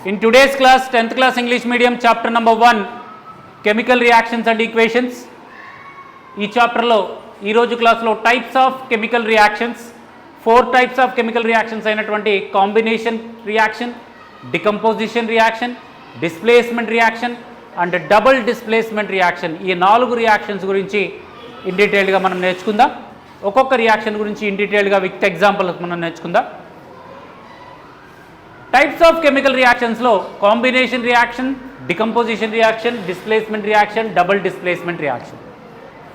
In today's class, 10th class English medium, chapter number 1, chemical reactions and equations. ఈ చాప్టర్లో ఈరోజు క్లాస్లో types of chemical reactions, 4 types of chemical reactions అయినటువంటి combination reaction, decomposition reaction, displacement reaction and double displacement reaction, ఈ 4 reactions గురించి in డీటెయిల్గా మనం నేర్చుకుందాం. ఒక్కొక్క రియాక్షన్ గురించి ఇన్ డీటెయిల్గా విత్ ఎగ్జాంపుల్స్ మనం నేర్చుకుందాం. టైప్స్ ఆఫ్ కెమికల్ రియాక్షన్స్లో combination reaction, decomposition reaction, displacement reaction, double displacement reaction.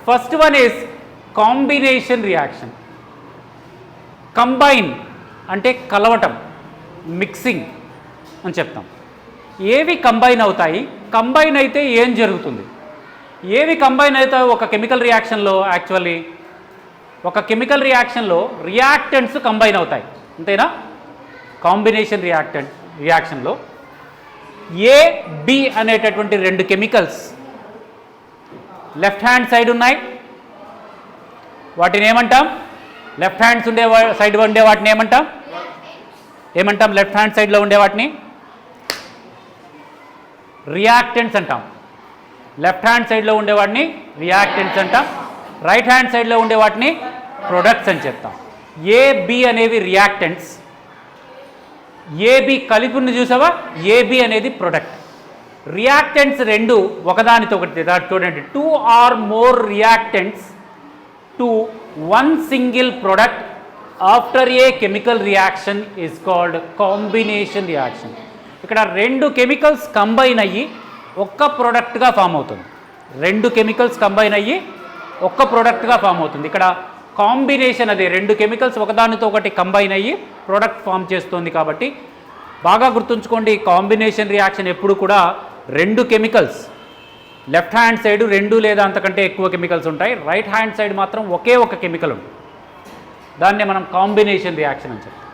First one is combination reaction. Combine అంటే కలవటం, మిక్సింగ్ అని చెప్తాం. ఏవి కంబైన్ అవుతాయి, కంబైన్ అయితే ఏం జరుగుతుంది, ఏవి కంబైన్ అవుతాయి ఒక కెమికల్ రియాక్షన్లో? యాక్చువల్లీ ఒక కెమికల్ రియాక్షన్లో రియాక్టెంట్స్ కంబైన్ అవుతాయి, అంతేనా? కాంబినేషన్ రియాక్షన్లో ఏ బి అనేటటువంటి 2 కెమికల్స్ లెఫ్ట్ హ్యాండ్ సైడ్ ఉన్నాయి, వాటిని ఏమంటాం? లెఫ్ట్ హ్యాండ్స్ ఉండే సైడ్ ఉండే వాటిని ఏమంటాం? లెఫ్ట్ హ్యాండ్ సైడ్లో ఉండే వాటిని రియాక్టెంట్స్ అంటాం. లెఫ్ట్ హ్యాండ్ సైడ్లో ఉండే వాటిని రియాక్టెంట్స్ అంటాం. రైట్ హ్యాండ్ సైడ్లో ఉండే వాటిని ప్రొడక్ట్స్ అని చెప్తాం. ఏబి అనేవి రియాక్టెంట్స్, ఏబి కలిపి ఉంది చూసావా, ఏబి అనేది ప్రొడక్ట్. రియాక్టెంట్స్ 2 ఒకదానితో ఒకటి, చూడండి, 2 or more reactants to 1 single product after a chemical reaction is called combination reaction. ఇక్కడ 2 కెమికల్స్ కంబైన్ అయ్యి ఒక్క ప్రోడక్ట్గా ఫామ్ అవుతుంది. 2 కెమికల్స్ కంబైన్ అయ్యి ఒక్క ప్రోడక్ట్గా ఫామ్ అవుతుంది. ఇక్కడ కాంబినేషన్ అదే, 2 కెమికల్స్ ఒకదానితో ఒకటి కంబైన్ అయ్యి ప్రోడక్ట్ ఫామ్ చేస్తుంది. కాబట్టి బాగా గుర్తుంచుకోండి, కాంబినేషన్ రియాక్షన్ ఎప్పుడు కూడా 2 కెమికల్స్, లెఫ్ట్ హ్యాండ్ సైడ్ 2 లేదా అంతకంటే ఎక్కువ కెమికల్స్ ఉంటాయి, రైట్ హ్యాండ్ సైడ్ మాత్రం ఒకే ఒక కెమికల్ ఉంటుంది. దాన్నే మనం కాంబినేషన్ రియాక్షన్ అని చెప్తాం.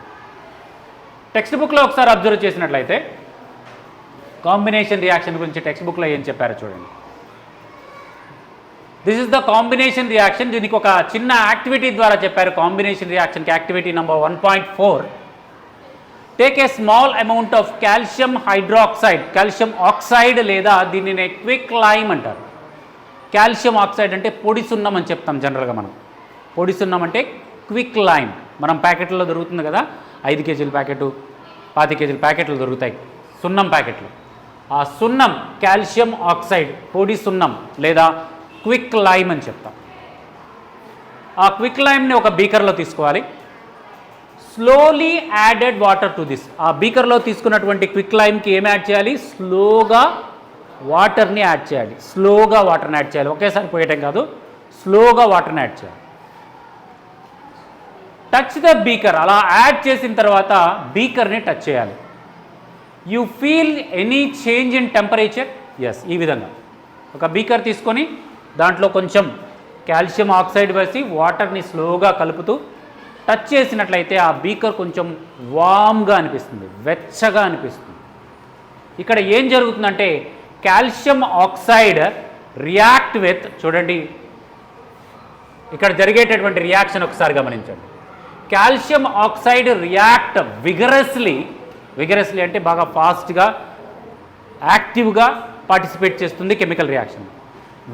టెక్స్ట్ బుక్లో ఒకసారి అబ్జర్వ్ చేసినట్లయితే కాంబినేషన్ రియాక్షన్ గురించి టెక్స్ట్ బుక్లో ఏం చెప్పారో చూడండి. This is the combination reaction. దీనికి ఒక చిన్న యాక్టివిటీ ద్వారా చెప్పారు. కాంబినేషన్ రియాక్షన్కి activity number 1.4. Take a small amount of calcium hydroxide, calcium oxide లేదా దీనిని క్విక్ లైమ్ అంటారు. కాల్షియం ఆక్సైడ్ అంటే పొడి సున్నం అని చెప్తాం జనరల్గా మనం. పొడి సున్నం అంటే క్విక్ లైమ్. మనం ప్యాకెట్లో దొరుకుతుంది కదా, 5 kg ప్యాకెట్, 10 kg ప్యాకెట్లు దొరుకుతాయి, సున్నం ప్యాకెట్లు. ఆ సున్నం కాల్షియం ఆక్సైడ్, పొడి సున్నం లేదా క్విక్ లైమ్ అని చెప్తాం. ఆ క్విక్ లైమ్ని ఒక బీకర్లో తీసుకోవాలి. Slowly added water to this. ఆ బీకర్లో తీసుకున్నటువంటి క్విక్ లైమ్కి ఏమి యాడ్ చేయాలి? స్లోగా వాటర్ని యాడ్ చేయాలి. స్లోగా వాటర్ని యాడ్ చేయాలి, ఒకేసారి పోయటం కాదు, స్లోగా వాటర్ని యాడ్ చేయాలి. Touch the beaker. అలా యాడ్ చేసిన తర్వాత బీకర్ని టచ్ చేయాలి. You feel any change in temperature? Yes, ఈ విధంగా ఒక బీకర్ తీసుకొని దాంట్లో కొంచెం కాల్షియం ఆక్సైడ్ వేసి వాటర్ని స్లోగా కలుపుతూ టచ్ చేసినట్లయితే ఆ బీకర్ కొంచెం వామ్గా అనిపిస్తుంది, వెచ్చగా అనిపిస్తుంది. ఇక్కడ ఏం జరుగుతుందంటే కాల్షియం ఆక్సైడ్ రియాక్ట్ విత్, చూడండి ఇక్కడ జరిగేటటువంటి రియాక్షన్ ఒకసారి గమనించండి. కాల్షియం ఆక్సైడ్ రియాక్ట్ విగరస్లీ అంటే బాగా ఫాస్ట్గా, యాక్టివ్గా పార్టిసిపేట్ చేస్తుంది chemical reaction.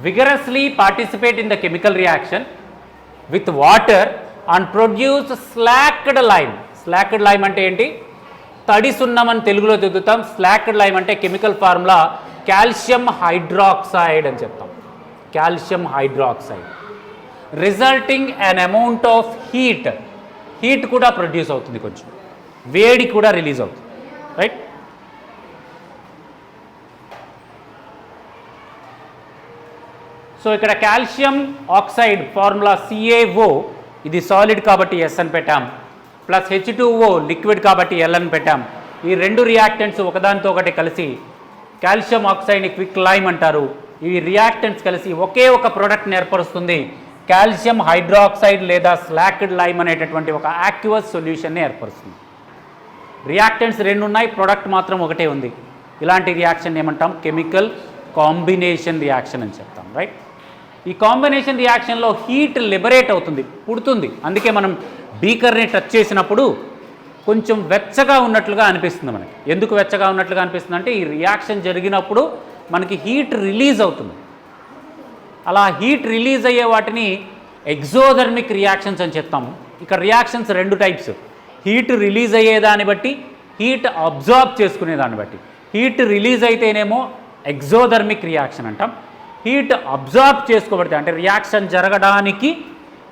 Vigorously participate in the chemical reaction with water and produce slaked lime. Slaked lime అంటే ఏంటి? తడి సున్నం అని తెలుగులో చదువుతాం. స్లాక్డ్ లైమ్ అంటే కెమికల్ ఫార్ములా కాల్షియం హైడ్రాక్సైడ్ అని చెప్తాం. Calcium hydroxide resulting an amount of heat కూడా ప్రొడ్యూస్ అవుతుంది, కొంచెం వేడి కూడా రిలీజ్ అవుతుంది, రైట్? సో ఇక్కడ కాల్షియం ఆక్సైడ్ ఫార్ములా CaO, ఇది సాలిడ్ కాబట్టి ఎస్ అని పెట్టాం, ప్లస్ H2O లిక్విడ్ కాబట్టి ఎల్ అని పెట్టాం. ఈ 2 రియాక్టెంట్స్ ఒకదానితో ఒకటి కలిసి కాల్షియం ఆక్సైడ్ని క్విక్ లైమ్ అంటారు. ఈ రియాక్టెంట్స్ కలిసి ఒకే ఒక ప్రోడక్ట్ని ఏర్పరుస్తుంది, కాల్షియం హైడ్రాక్సైడ్ లేదా స్లాక్డ్ లైమ్ అనేటటువంటి ఒక యాక్యువస్ సొల్యూషన్ని ఏర్పరుస్తుంది. రియాక్టెంట్స్ 2 ఉన్నాయి, ప్రోడక్ట్ మాత్రం ఒకటే ఉంది. ఇలాంటి రియాక్షన్ ఏమంటాం? కెమికల్ కాంబినేషన్ రియాక్షన్ అని చెప్తాం, రైట్? ఈ కాంబినేషన్ రియాక్షన్లో హీట్ లిబరేట్ అవుతుంది, పుడుతుంది. అందుకే మనం బీకర్ని టచ్ చేసినప్పుడు కొంచెం వెచ్చగా ఉన్నట్లుగా అనిపిస్తుంది మనకి. ఎందుకు వెచ్చగా ఉన్నట్లుగా అనిపిస్తుంది అంటే ఈ రియాక్షన్ జరిగినప్పుడు మనకి హీట్ రిలీజ్ అవుతుంది. అలా హీట్ రిలీజ్ అయ్యే వాటిని ఎగ్జోథర్మిక్ రియాక్షన్స్ అని చెప్తాము. ఇక్కడ రియాక్షన్స్ 2 టైప్స్, హీట్ రిలీజ్ అయ్యేదాన్ని బట్టి, హీట్ అబ్జార్బ్ చేసుకునే దాన్ని బట్టి. హీట్ రిలీజ్ అయితేనేమో ఎగ్జోథర్మిక్ రియాక్షన్ అంటాం. హీట్ అబ్జార్బ్ చేసుకోబడితే అంటే రియాక్షన్ జరగడానికి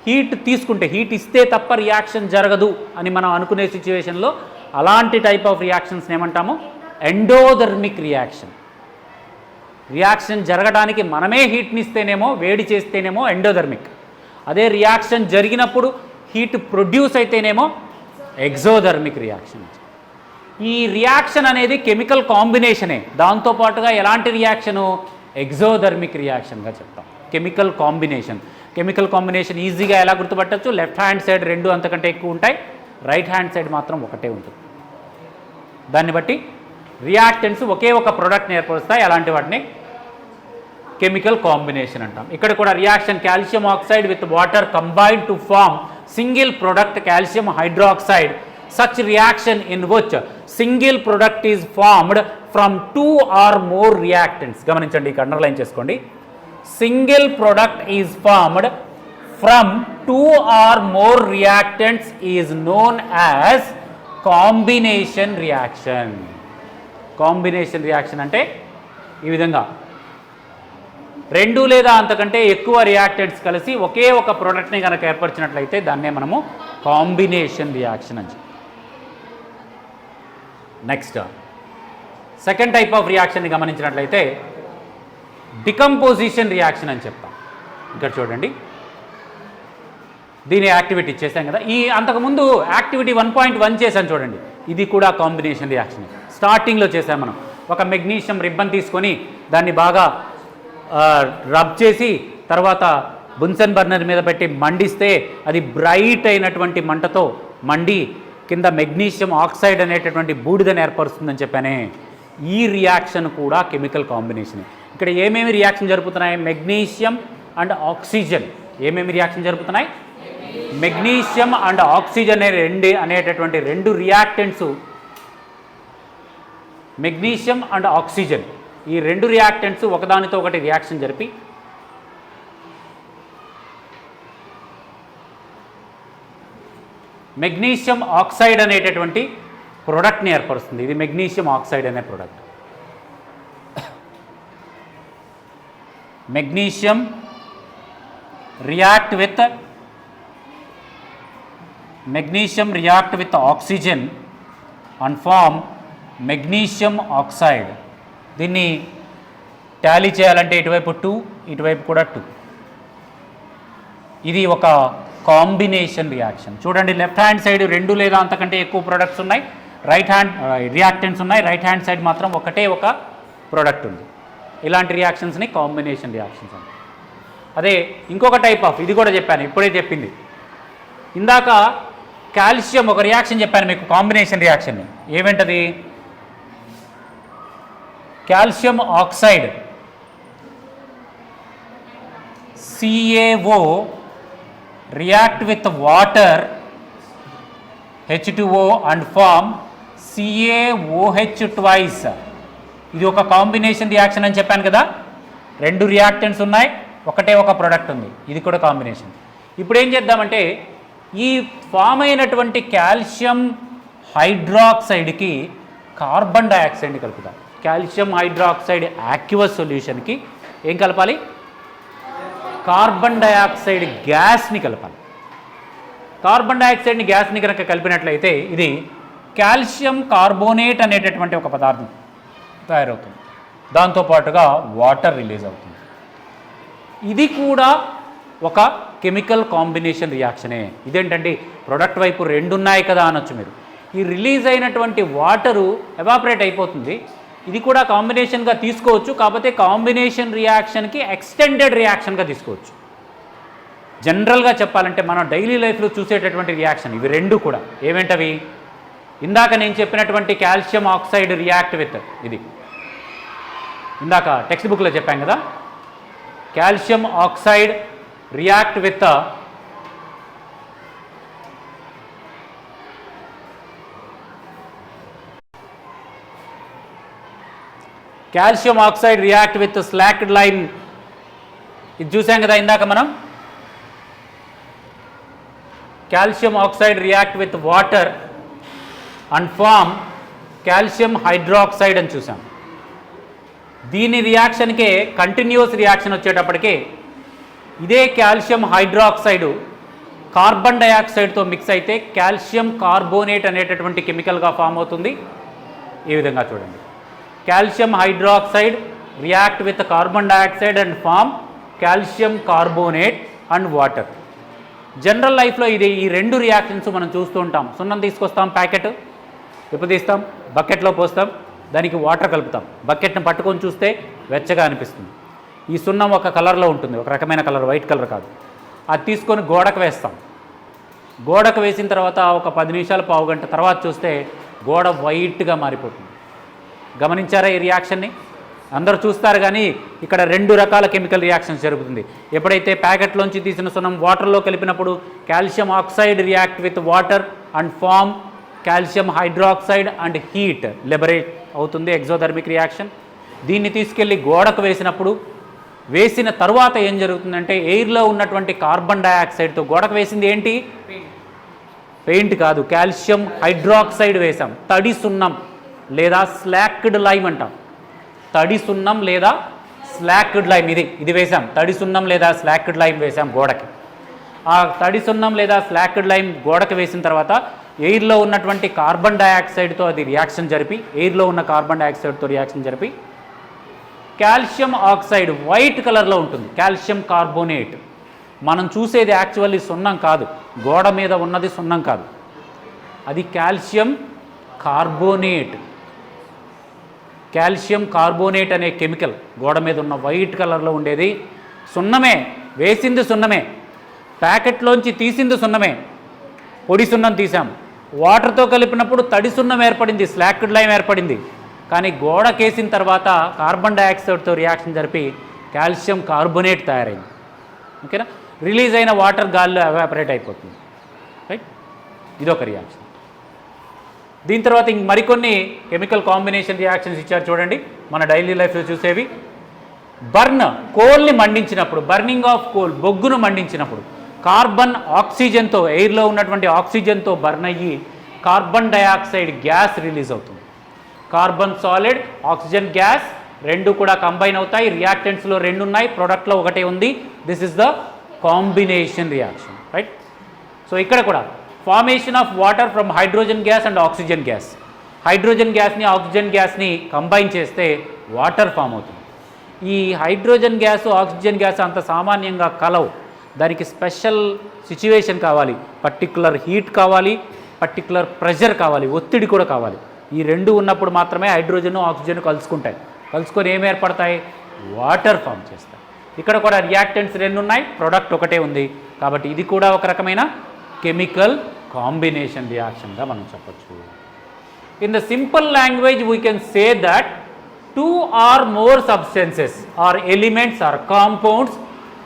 హీట్ తీసుకుంటే, హీట్ ఇస్తే తప్ప రియాక్షన్ జరగదు అని మనం అనుకునే సిచ్యువేషన్లో అలాంటి టైప్ ఆఫ్ రియాక్షన్స్ని ఏమంటాము? Endothermic reaction. రియాక్షన్ జరగడానికి మనమే హీట్ని ఇస్తేనేమో, వేడి చేస్తేనేమో ఎండోథర్మిక్. అదే రియాక్షన్ జరిగినప్పుడు హీట్ ప్రొడ్యూస్ అయితేనేమో ఎగ్జోథర్మిక్ రియాక్షన్. ఈ రియాక్షన్ అనేది కెమికల్ కాంబినేషనే. దాంతోపాటుగా ఎలాంటి రియాక్షను? ఎగ్జోథర్మిక్ రియాక్షన్గా చెప్తాం. కెమికల్ కాంబినేషన్ ఈజీగా ఎలా గుర్తుపట్టచ్చు? లెఫ్ట్ హ్యాండ్ సైడ్ 2 అంతకంటే ఎక్కువ ఉంటాయి, రైట్ హ్యాండ్ సైడ్ మాత్రం ఒకటే ఉంటుంది. దాన్ని బట్టి రియాక్టెంట్స్ ఒకే ఒక ప్రోడక్ట్ని ఏర్పరుస్తాయి. అలాంటి వాటిని కెమికల్ కాంబినేషన్ అంటాం. ఇక్కడ కూడా reaction calcium oxide with water combined to form single product calcium hydroxide. Such reaction in which single product is formed from 2 or more reactants. గమనించండి, ఇక్కడ అండర్లైన్ చేసుకోండి. Single product is formed from 2 or more reactants is known as combination reaction. Combination reaction అంటే ఈ విధంగా 2 లేదా అంతకంటే ఎక్కువ reactants కలిసి ఒకే ఒక ప్రోడక్ట్ని కనుక ఏర్పరిచినట్లయితే దాన్నే మనము కాంబినేషన్ రియాక్షన్ అని. నెక్స్ట్ సెకండ్ టైప్ ఆఫ్ రియాక్షన్ని గమనించినట్లయితే డికంపోజిషన్ రియాక్షన్ అని చెప్తాం. ఇక్కడ చూడండి, దీని యాక్టివిటీ చేశాం కదా. ఈ అంతకుముందు యాక్టివిటీ 1.1 చేశాను చూడండి. ఇది కూడా కాంబినేషన్ రియాక్షన్. స్టార్టింగ్లో చేసాం మనం. ఒక మెగ్నీషియం రిబ్బన్ తీసుకొని దాన్ని బాగా రబ్ చేసి తర్వాత బున్సన్ బర్నర్ మీద పెట్టి మండిస్తే అది బ్రైట్ అయినటువంటి మంటతో మండి కింద మెగ్నీషియం ఆక్సైడ్ అనేటటువంటి బూడిదని ఏర్పరుస్తుందని చెప్పానే. ఈ రియాక్షన్ కూడా కెమికల్ కాంబినేషన్. ఇక్కడ ఏమేమి రియాక్షన్ జరుపుతున్నాయి? Magnesium and oxygen. ఏమేమి రియాక్షన్ జరుపుతున్నాయి? మెగ్నీషియం అండ్ ఆక్సిజన్ అనేటటువంటి 2 రియాక్టెంట్స్, మెగ్నీషియం అండ్ ఆక్సిజన్, ఈ 2 రియాక్టెంట్స్ ఒకదానితో ఒకటి రియాక్షన్ జరిపి మెగ్నీషియం ఆక్సైడ్ అనేటటువంటి ప్రోడక్ట్ని ఏర్పరుస్తుంది. ఇది మెగ్నీషియం ఆక్సైడ్ అనే product. Magnesium react with oxygen and form magnesium oxide. దీన్ని టాలీ చేయాలంటే ఇటువైపు 2, ఇటువైపు కూడా 2. ఇది ఒక కాంబినేషన్ రియాక్షన్. చూడండి, లెఫ్ట్ హ్యాండ్ సైడ్ 2 లేదా అంతకంటే ఎక్కువ ప్రొడక్ట్స్ ఉన్నాయి, రియాక్టెంట్స్ ఉన్నాయి. రైట్ హ్యాండ్ సైడ్ మాత్రం ఒకటే ఒక ప్రోడక్ట్ ఉంది. ఇలాంటి రియాక్షన్స్ని కాంబినేషన్ రియాక్షన్స్ అంటారు. అదే ఇంకొక టైప్ ఆఫ్, ఇది కూడా చెప్పాను, ఇప్పుడే చెప్పింది ఇందాక. కాల్షియం ఒక రియాక్షన్ చెప్పాను మీకు, కాంబినేషన్ రియాక్షన్ని. ఏమేంటది? Calcium oxide CaO react with water H2O and form CaOH twice. ఇది ఒక కాంబినేషన్ రియాక్షన్ అని చెప్పాను కదా. 2 రియాక్టెంట్స్ ఉన్నాయి, ఒకటే ఒక ప్రోడక్ట్ ఉంది. ఇది కూడా కాంబినేషన్. ఇప్పుడు ఏం చేద్దామంటే ఈ ఫామ్ అయినటువంటి కాల్షియం హైడ్రాక్సైడ్కి కార్బన్ డైఆక్సైడ్ని కలుపుతాం. కాల్షియం హైడ్రాక్సైడ్ యాక్యువస్ సొల్యూషన్కి ఏం కలపాలి? కార్బన్ డైఆక్సైడ్ గ్యాస్ని కలపాలి. కార్బన్ డైఆక్సైడ్ని గ్యాస్ని కనుక కలిపినట్లయితే ఇది కాల్షియం కార్బోనేట్ అనేటటువంటి ఒక పదార్థం తయారవుతుంది. దాంతోపాటుగా వాటర్ రిలీజ్ అవుతుంది. ఇది కూడా ఒక కెమికల్ కాంబినేషన్ రియాక్షనే. ఇదేంటండి, ప్రొడక్ట్ వైపు 2 ఉన్నాయి కదా అనొచ్చు మీరు. ఈ రిలీజ్ అయినటువంటి వాటరు ఎవాపరేట్ అయిపోతుంది. ఇది కూడా కాంబినేషన్గా తీసుకోవచ్చు, కాకపోతే కాంబినేషన్ రియాక్షన్కి ఎక్స్టెండెడ్ రియాక్షన్గా తీసుకోవచ్చు. జనరల్గా చెప్పాలంటే మనం డైలీ లైఫ్లో చూసేటటువంటి రియాక్షన్ ఇవి 2 కూడా. ఏమేంటవి? ఇందాక నేను చెప్పినటువంటి కాల్షియం ఆక్సైడ్ రియాక్ట్ విత్, ఇది ఇందాక టెక్స్ట్ బుక్లో చెప్పాం కదా. Calcium oxide react with calcium oxide react with slaked lime, ఇది చూసాం కదా ఇందాక మనం. Calcium oxide react with water and form calcium hydroxide అని చూసాం. దీని రియాక్షన్కే కంటిన్యూస్ రియాక్షన్ వచ్చేటప్పటికే ఇదే కాల్షియం హైడ్రాక్సైడ్ కార్బన్ డయాక్సైడ్తో మిక్స్ అయితే కాల్షియం కార్బోనేట్ అనేటటువంటి కెమికల్గా ఫామ్ అవుతుంది. ఈ విధంగా చూడండి, calcium hydroxide react with carbon dioxide and form calcium carbonate and water. General లైఫ్లో ఈ రెండు రియాక్షన్స్ మనం చూస్తూ ఉంటాం. సున్నం తీసుకొస్తాం, ప్యాకెట్ విప్పదీస్తాం, బకెట్లో పోస్తాం, దానికి వాటర్ కలుపుతాం. బకెట్ని పట్టుకొని చూస్తే వెచ్చగా అనిపిస్తుంది. ఈ సున్నం ఒక కలర్లో ఉంటుంది, ఒక రకమైన కలర్, వైట్ కలర్ కాదు. అది తీసుకొని గోడకు వేస్తాం. గోడకు వేసిన తర్వాత ఒక 10 నిమిషాలు, పావు గంట తర్వాత చూస్తే గోడ వైట్గా మారిపోతుంది. గమనించారా ఈ రియాక్షన్ని? అందరూ చూస్తారు, కానీ ఇక్కడ 2 రకాల కెమికల్ రియాక్షన్స్ జరుగుతుంది. ఎప్పుడైతే ప్యాకెట్లోంచి తీసిన సున్నం వాటర్లో కలిపినప్పుడు calcium oxide react with water and form calcium hydroxide and heat liberate అవుతుంది, ఎగ్జోథర్మిక్ రియాక్షన్. దీన్ని తీసుకెళ్ళి గోడకు వేసినప్పుడు, వేసిన తర్వాత ఏం జరుగుతుందంటే ఎయిర్లో ఉన్నటువంటి కార్బన్ డయాక్సైడ్తో, గోడకు వేసింది ఏంటి? పెయింట్ కాదు, కాల్షియం హైడ్రాక్సైడ్ వేసాం. తడి సున్నం లేదా స్లాక్డ్ లైమ్ అంటాం. తడి సున్నం లేదా స్లాక్డ్ లైమ్, ఇది వేసాం. తడి సున్నం లేదా స్లాక్డ్ లైమ్ వేసాం గోడకి. ఆ తడి సున్నం లేదా స్లాక్డ్ లైమ్ గోడకి వేసిన తర్వాత ఎయిర్లో ఉన్నటువంటి కార్బన్ డయాక్సైడ్తో అది రియాక్షన్ జరిపి, ఎయిర్లో ఉన్న కార్బన్ డయాక్సైడ్తో రియాక్షన్ జరిపి కాల్షియం ఆక్సైడ్ వైట్ కలర్లో ఉంటుంది, కాల్షియం కార్బోనేట్. మనం చూసేది యాక్చువల్లీ సున్నం కాదు, గోడ మీద ఉన్నది సున్నం కాదు, అది కాల్షియం కార్బోనేట్. కాల్షియం కార్బోనేట్ అనే కెమికల్ గోడ మీద ఉన్న వైట్ కలర్లో ఉండేది సున్నమే. వేసింది సున్నమే, ప్యాకెట్లోంచి తీసింది సున్నమే. పొడి సున్నం తీసాం, వాటర్తో కలిపినప్పుడు తడి సున్నం ఏర్పడింది, స్లాక్డ్ లైమ్ ఏర్పడింది. కానీ గోడకేసిన తర్వాత కార్బన్ డయాక్సైడ్తో రియాక్షన్ జరిపి కాల్షియం కార్బోనేట్ తయారైంది. ఓకేనా? రిలీజ్ అయిన వాటర్ గాల్లో ఎవాపరేట్ అయిపోతుంది. రైట్, ఇదొక రియాక్షన్. దీని తర్వాత ఇంక మరికొన్ని కెమికల్ కాంబినేషన్ రియాక్షన్స్ ఇచ్చారు చూడండి, మన డైలీ లైఫ్లో చూసేవి. బర్న్, కోల్ని మండించినప్పుడు, బర్నింగ్ ఆఫ్ కోల్, బొగ్గును మండించినప్పుడు కార్బన్ ఆక్సిజన్తో, ఎయిర్లో ఉన్నటువంటి ఆక్సిజన్తో బర్న్ అయ్యి కార్బన్ డయాక్సైడ్ గ్యాస్ రిలీజ్ అవుతుంది. కార్బన్ సాలిడ్, ఆక్సిజన్ గ్యాస్ రెండు కూడా కంబైన్ అవుతాయి. రియాక్టెంట్స్లో 2 ఉన్నాయి, ప్రోడక్ట్లో ఒకటే ఉంది. This is the combination reaction. Right, so ఇక్కడ కూడా formation of water from hydrogen gas and oxygen gas. Hydrogen గ్యాస్ని ఆక్సిజన్ గ్యాస్ని కంబైన్ చేస్తే వాటర్ ఫామ్ అవుతుంది. ఈ హైడ్రోజన్ గ్యాస్ ఆక్సిజన్ గ్యాస్ అంత సామాన్యంగా కలవు, దానికి స్పెషల్ సిచ్యువేషన్ కావాలి, పర్టికులర్ హీట్ కావాలి, పర్టికులర్ ప్రెషర్ కావాలి, ఒత్తిడి కూడా కావాలి. ఈ 2 ఉన్నప్పుడు మాత్రమే హైడ్రోజన్ ఆక్సిజన్ కలుసుకుంటాయి. కలుసుకొని ఏమి ఏర్పడతాయి? వాటర్ ఫామ్ చేస్తాయి. ఇక్కడ కూడా రియాక్టెంట్స్ 2 ఉన్నాయి, ప్రోడక్ట్ ఒకటే ఉంది. కాబట్టి ఇది కూడా ఒక రకమైన కెమికల్ కాంబినేషన్ రియాక్షన్గా మనం చెప్పచ్చు. In the simple language we can say that 2 or more substances or elements or compounds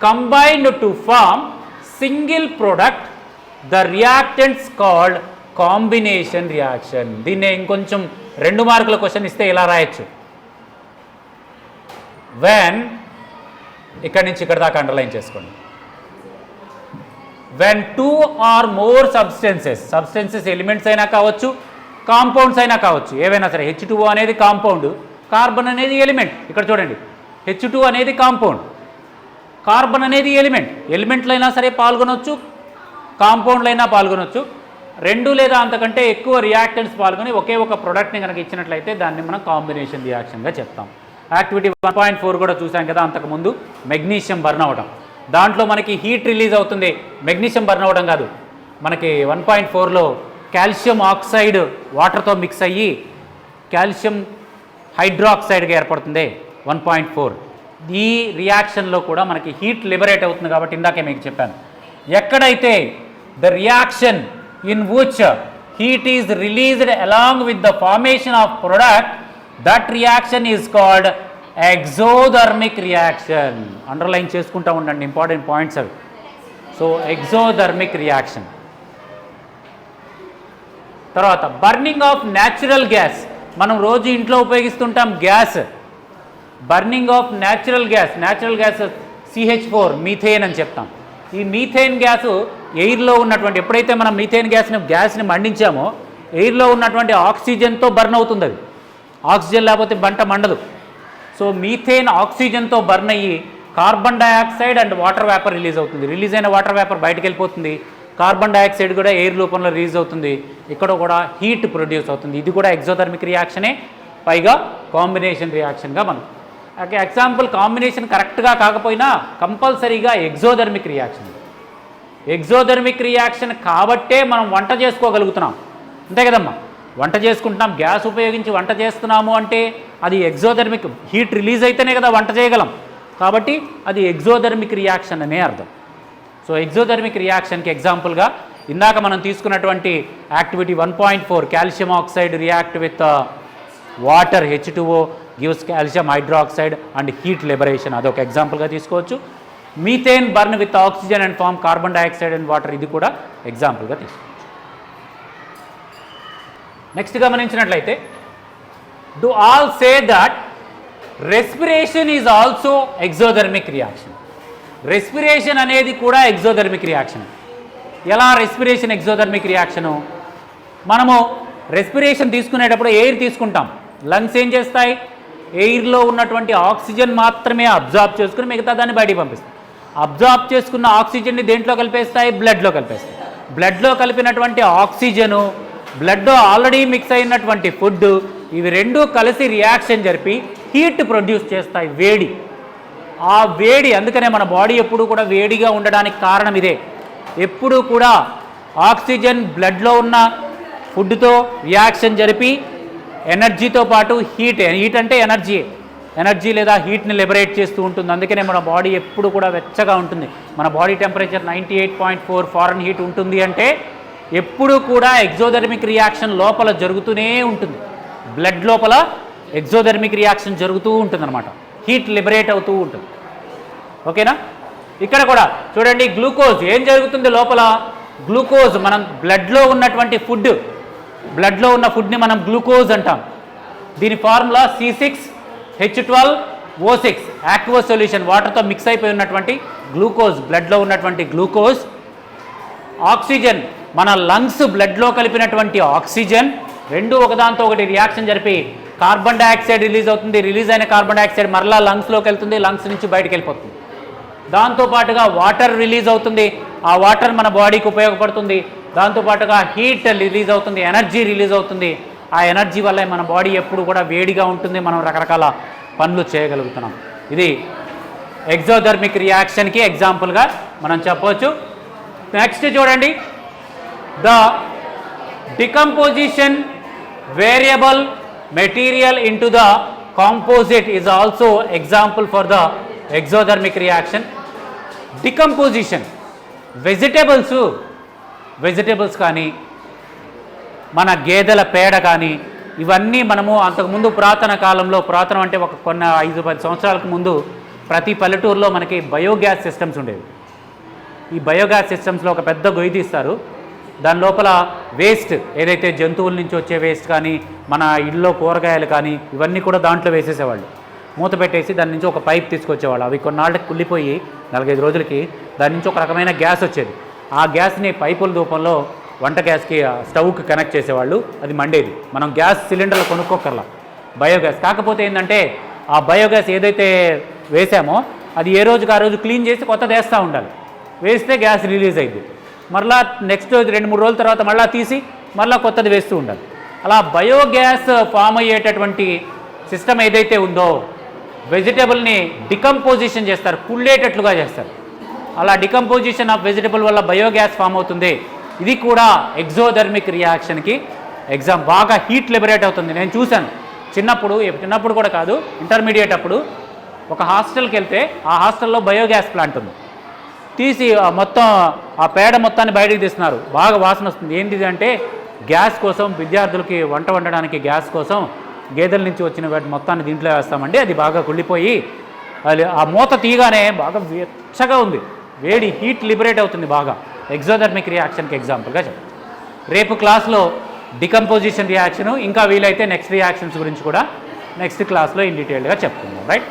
combined to form single product, the reactants called combination reaction. దీన్నే ఇంకొంచెం 2 మార్కుల క్వశ్చన్ ఇస్తే ఇలా రాయొచ్చు. వెన్, ఇక్కడి నుంచి ఇక్కడ దాకా అండర్లైన్ చేసుకోండి. When 2 or more substances elements అయినా కావచ్చు, కాంపౌండ్స్ అయినా కావచ్చు, ఏవైనా సరే. H2O అనేది కాంపౌండ్, కార్బన్ అనేది ఎలిమెంట్. ఇక్కడ చూడండి, H2 అనేది కాంపౌండ్, కార్బన్ అనేది ఎలిమెంట్. ఎలిమెంట్లు అయినా సరే పాల్గొనవచ్చు, కాంపౌండ్లు అయినా పాల్గొనవచ్చు. 2 లేదా అంతకంటే ఎక్కువ రియాక్టెంట్స్ పాల్గొని ఒకే ఒక ప్రోడక్ట్ని కనుక ఇచ్చినట్లయితే దాన్ని మనం కాంబినేషన్ రియాక్షన్గా చెప్తాం. యాక్టివిటీ 1.4 కూడా చూసాం కదా అంతకుముందు, మెగ్నీషియం బర్న్ అవ్వడం. దాంట్లో మనకి హీట్ రిలీజ్ అవుతుంది, మెగ్నీషియం బర్న్ అవ్వడం కాదు. మనకి 1.4లో కాల్షియం ఆక్సైడ్ వాటర్తో మిక్స్ అయ్యి కాల్షియం హైడ్రాక్సైడ్గా ఏర్పడుతుంది 1.4. ఈ రియాక్షన్లో కూడా మనకి హీట్ లిబరేట్ అవుతుంది. కాబట్టి ఇందాకే మీకు చెప్పాను, ఎక్కడైతే the reaction in which heat is released along with the formation of product, that reaction is called exothermic reaction. Underline చేసుకుంటూ ఉండండి, ఇంపార్టెంట్ పాయింట్స్ అవి. So exothermic reaction. తర్వాత బర్నింగ్ ఆఫ్ న్యాచురల్ గ్యాస్. మనం రోజు ఇంట్లో ఉపయోగిస్తుంటాం gas, burning of natural gas CH4 methane అని చెప్తాం. ఈ మీథేన్ గ్యాసు ఎయిర్లో ఉన్నటువంటి, ఎప్పుడైతే మనం మీథేన్ గ్యాస్ని మండించామో ఎయిర్లో ఉన్నటువంటి ఆక్సిజన్తో బర్న్ అవుతుంది. అది ఆక్సిజన్ లేకపోతే బంట మండదు. సో మీథేన్ ఆక్సిజన్తో బర్న్ అయ్యి carbon dioxide and water vapour release అవుతుంది. రిలీజ్ అయిన వాటర్ వేపర్ బయటకు వెళ్ళిపోతుంది. కార్బన్ డైఆక్సైడ్ కూడా ఎయిర్ రూపంలో రిలీజ్ అవుతుంది. ఇక్కడ కూడా హీట్ ప్రొడ్యూస్ అవుతుంది. ఇది కూడా ఎగ్జోథర్మిక్ రియాక్షనే, పైగా కాంబినేషన్ రియాక్షన్గా మనం ఎగ్జాంపుల్. కాంబినేషన్ కరెక్ట్గా కాకపోయినా కంపల్సరీగా ఎగ్జోథర్మిక్ రియాక్షన్ కాబట్టే మనం వంట చేసుకోగలుగుతున్నాం. అంతే కదమ్మా, వంట చేసుకుంటున్నాం, గ్యాస్ ఉపయోగించి వంట చేస్తున్నాము అంటే అది ఎగ్జోథర్మిక్ హీట్ రిలీజ్ అయితేనే కదా వంట చేయగలం. కాబట్టి అది ఎగ్జోథర్మిక్ రియాక్షన్ అనే అర్థం. సో ఎగ్జోథర్మిక్ రియాక్షన్కి ఎగ్జాంపుల్గా ఇందాక మనం తీసుకున్నటువంటి activity 1.4 calcium oxide react with water H2O gives calcium hydroxide and heat liberation, అదొక ఎగ్జాంపుల్గా తీసుకోవచ్చు. Methane burn with oxygen and form carbon dioxide and water, ఇది కూడా ఎగ్జాంపుల్గా తీసుకోవచ్చు. నెక్స్ట్ గమనించినట్లయితే, do all say that respiration is also exothermic reaction. Respiration అనేది కూడా ఎగ్జోథర్మిక్ రియాక్షన్. ఎలా రెస్పిరేషన్ ఎగ్జోథర్మిక్ రియాక్షను? మనము రెస్పిరేషన్ తీసుకునేటప్పుడు ఎయిర్ తీసుకుంటాం. లంగ్స్ ఏం చేస్తాయి? ఎయిర్లో ఉన్నటువంటి ఆక్సిజన్ మాత్రమే అబ్జార్బ్ చేసుకుని మిగతా దాన్ని బయటికి పంపిస్తాయి. అబ్జార్బ్ చేసుకున్న ఆక్సిజన్ని దేంట్లో కలిపేస్తాయి? బ్లడ్లో కలిపేస్తాయి. బ్లడ్లో కలిపినటువంటి ఆక్సిజను, బ్లడ్లో ఆల్రెడీ మిక్స్ అయినటువంటి ఫుడ్, ఇవి రెండూ కలిసి రియాక్షన్ జరిపి హీట్ ప్రొడ్యూస్ చేస్తాయి, వేడి. ఆ వేడి, అందుకనే మన బాడీ ఎప్పుడు కూడా వేడిగా ఉండడానికి కారణం ఇదే. ఎప్పుడు కూడా ఆక్సిజన్ బ్లడ్లో ఉన్న ఫుడ్తో రియాక్షన్ జరిపి ఎనర్జీతో పాటు హీట్ అంటే ఎనర్జీ లేదా హీట్ని లిబరేట్ చేస్తూ ఉంటుంది. అందుకనే మన బాడీ ఎప్పుడు కూడా వెచ్చగా ఉంటుంది. మన బాడీ టెంపరేచర్ 98.4 ఫారెన్ హీట్ ఉంటుంది అంటే ఎప్పుడు కూడా ఎగ్జోథర్మిక్ రియాక్షన్ లోపల జరుగుతూనే ఉంటుంది. బ్లడ్ లోపల ఎగ్జోథర్మిక్ రియాక్షన్ జరుగుతూ ఉంటుంది అనమాట. హీట్ లిబరేట్ అవుతూ ఉంటుంది. ఓకేనా? ఇక్కడ కూడా చూడండి, గ్లూకోజ్ ఏం జరుగుతుంది లోపల? గ్లూకోజ్ మనం బ్లడ్లో ఉన్నటువంటి బ్లడ్లో ఉన్న ఫుడ్ని మనం గ్లూకోజ్ అంటాం. దీని ఫార్ములా C6H12O6 ఆక్వస్ సొల్యూషన్, వాటర్తో మిక్స్ అయిపోయి ఉన్నటువంటి గ్లూకోజ్, బ్లడ్లో ఉన్నటువంటి గ్లూకోజ్. ఆక్సిజన్, మన లంగ్స్ బ్లడ్లో కలిపినటువంటి ఆక్సిజన్, రెండు ఒకదాంతో ఒకటి రియాక్షన్ జరిపి కార్బన్ డైఆక్సైడ్ రిలీజ్ అవుతుంది. రిలీజ్ అయిన కార్బన్ డైఆక్సైడ్ మరలా లంగ్స్లోకి వెళ్తుంది, లంగ్స్ నుంచి బయటకు వెళ్ళిపోతుంది. దాంతోపాటుగా వాటర్ రిలీజ్ అవుతుంది. ఆ వాటర్ మన బాడీకి ఉపయోగపడుతుంది. దాంతోపాటుగా హీట్ రిలీజ్ అవుతుంది, ఎనర్జీ రిలీజ్ అవుతుంది. ఆ ఎనర్జీ వల్ల మన బాడీ ఎప్పుడు కూడా వేడిగా ఉంటుంది, మనం రకరకాల పనులు చేయగలుగుతున్నాం. ఇది ఎగ్జోథర్మిక్ రియాక్షన్కి ఎగ్జాంపుల్గా మనం చెప్పవచ్చు. నెక్స్ట్ చూడండి, the decomposition variable material into the composite is also example for the exothermic reaction. Decomposition, vegetables కానీ మన గేదెల పేడ కానీ ఇవన్నీ మనము అంతకుముందు పురాతన కాలంలో, పురాతనం అంటే ఒక కొన్ని 5-10 సంవత్సరాలకు ముందు ప్రతి పల్లెటూరులో మనకి బయోగ్యాస్ సిస్టమ్స్ ఉండేవి. ఈ బయోగ్యాస్ సిస్టమ్స్లో ఒక పెద్ద గొయ్యి తీస్తారు. దాని లోపల వేస్ట్, ఏదైతే జంతువుల నుంచి వచ్చే వేస్ట్ కానీ మన ఇళ్ళలో కూరగాయలు కానీ ఇవన్నీ కూడా దాంట్లో వేసేసేవాళ్ళు. మూత పెట్టేసి దాని నుంచి ఒక పైప్ తీసుకొచ్చేవాళ్ళు. అవి కొన్నాళ్ళకి కుళ్ళిపోయి 4-5 రోజులకి దాని నుంచి ఒక రకమైన గ్యాస్ వచ్చేది. ఆ గ్యాస్ని పైపుల రూపంలో వంట గ్యాస్కి, స్టవ్కి కనెక్ట్ చేసేవాళ్ళు. అది మండేది. మనం గ్యాస్ సిలిండర్లు కొనుక్కోకర్లా, బయోగ్యాస్. కాకపోతే ఏంటంటే ఆ బయోగ్యాస్ ఏదైతే వేసామో అది ఏ రోజుకి ఆ రోజు క్లీన్ చేసి కొత్తది వేస్తూ ఉండాలి. వేస్తే గ్యాస్ రిలీజ్ అయింది. మరలా నెక్స్ట్ 2-3 రోజుల తర్వాత మళ్ళీ తీసి మళ్ళీ కొత్తది వేస్తూ ఉండాలి. అలా బయోగ్యాస్ ఫామ్ అయ్యేటటువంటి సిస్టమ్ ఏదైతే ఉందో, వెజిటేబుల్ని డికంపోజిషన్ చేస్తారు, కుళ్ళేటట్లుగా చేస్తారు. అలా డికంపోజిషన్ ఆఫ్ వెజిటేబుల్ వల్ల బయోగ్యాస్ ఫామ్ అవుతుంది. ఇది కూడా ఎగ్జోథర్మిక్ రియాక్షన్కి బాగా హీట్ లిబరేట్ అవుతుంది. నేను చూశాను చిన్నప్పుడు కూడా కాదు, ఇంటర్మీడియట్ అప్పుడు ఒక హాస్టల్కి వెళ్తే ఆ హాస్టల్లో బయోగ్యాస్ ప్లాంట్ ఉంది. తీసి మొత్తం ఆ పేడ మొత్తాన్ని బయటకు తీస్తున్నారు. బాగా వాసన వస్తుంది. ఏంటిది అంటే గ్యాస్ కోసం, విద్యార్థులకి వంట వండడానికి గ్యాస్ కోసం గేదెల నుంచి వచ్చిన వాటి మొత్తాన్ని దీంట్లో వేస్తామండి. అది బాగా కుళ్ళిపోయి ఆ మూత తీయగానే బాగా వెచ్చగా ఉంది, వేడి, హీట్ లిబరేట్ అవుతుంది బాగా. ఎగ్జోథర్మిక్ రియాక్షన్కి ఎగ్జాంపుల్గా చెప్పండి. రేపు క్లాస్లో డికంపోజిషన్ రియాక్షను, ఇంకా వీలైతే నెక్స్ట్ రియాక్షన్స్ గురించి కూడా నెక్స్ట్ క్లాస్లో ఇన్ డీటెయిల్డ్గా చెప్పుకుందాం రైట్.